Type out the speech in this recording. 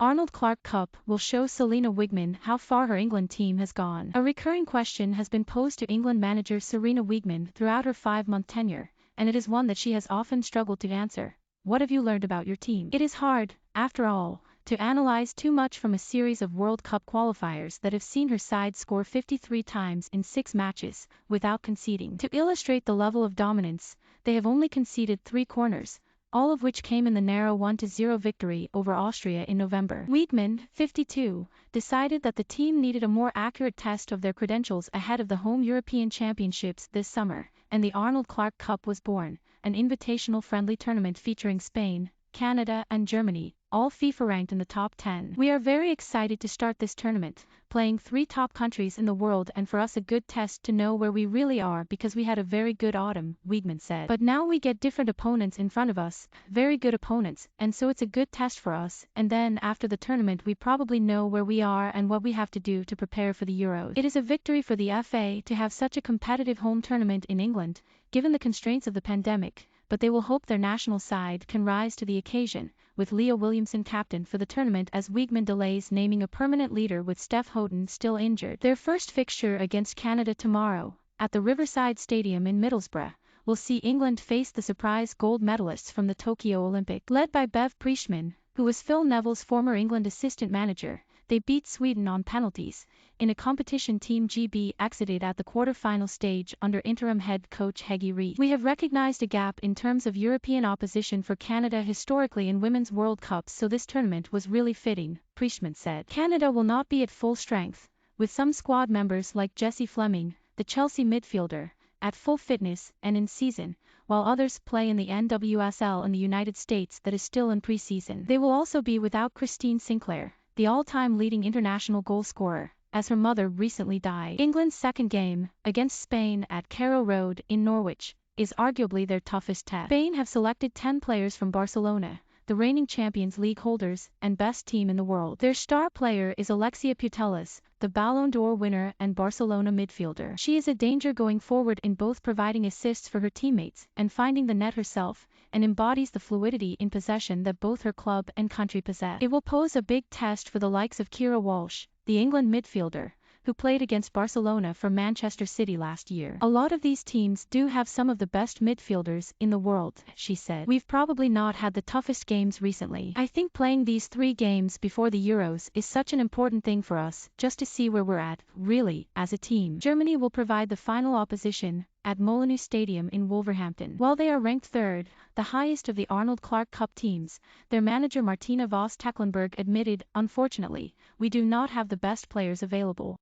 Arnold Clark Cup will show Salina Wigman how far her England team has gone. A recurring question has been posed to England manager Sarina Wiegman throughout her 5-month tenure, and it is one that she has often struggled to answer. What have you learned about your team? It is hard, after all, to analyze too much from a series of World Cup qualifiers that have seen her side score 53 times in 6 matches, without conceding. To illustrate the level of dominance, they have only conceded 3 corners, all of which came in the narrow 1-0 victory over Austria in November. Wiegman, 52, decided that the team needed a more accurate test of their credentials ahead of the home European Championships this summer, and the Arnold Clark Cup was born, an invitational friendly tournament featuring Spain, Canada and Germany, all FIFA ranked in the top 10. We are very excited to start this tournament, playing 3 top countries in the world, and for us a good test to know where we really are because we had a very good autumn, Wiegman said. But now we get different opponents in front of us, very good opponents, and so it's a good test for us, and then after the tournament we probably know where we are and what we have to do to prepare for the Euros. It is a victory for the FA to have such a competitive home tournament in England, given the constraints of the pandemic, but they will hope their national side can rise to the occasion, with Leo Williamson captain for the tournament as Wiegman delays naming a permanent leader with Steph Houghton still injured. Their first fixture against Canada tomorrow, at the Riverside Stadium in Middlesbrough, will see England face the surprise gold medalists from the Tokyo Olympics. Led by Bev Priestman, who was Phil Neville's former England assistant manager, they beat Sweden on penalties, in a competition Team GB exited at the quarter-final stage under interim head coach Heggie Reid. We have recognized a gap in terms of European opposition for Canada historically in Women's World Cups, so this tournament was really fitting, Priestman said. Canada will not be at full strength, with some squad members like Jessie Fleming, the Chelsea midfielder, at full fitness and in season, while others play in the NWSL in the United States that is still in pre-season. They will also be without Christine Sinclair, the all-time leading international goal scorer, as her mother recently died. England's second game, against Spain at Carrow Road in Norwich, is arguably their toughest test. Spain have selected 10 players from Barcelona, the reigning Champions League holders and best team in the world. Their star player is Alexia Putellas, the Ballon d'Or winner and Barcelona midfielder. She is a danger going forward in both providing assists for her teammates and finding the net herself, and embodies the fluidity in possession that both her club and country possess. It will pose a big test for the likes of Keira Walsh, the England midfielder, who played against Barcelona for Manchester City last year. A lot of these teams do have some of the best midfielders in the world, she said. We've probably not had the toughest games recently. I think playing these 3 games before the Euros is such an important thing for us, just to see where we're at, really, as a team. Germany will provide the final opposition at Molineux Stadium in Wolverhampton. While they are ranked 3rd, the highest of the Arnold Clark Cup teams, their manager Martina Voss Tecklenburg admitted, unfortunately, we do not have the best players available.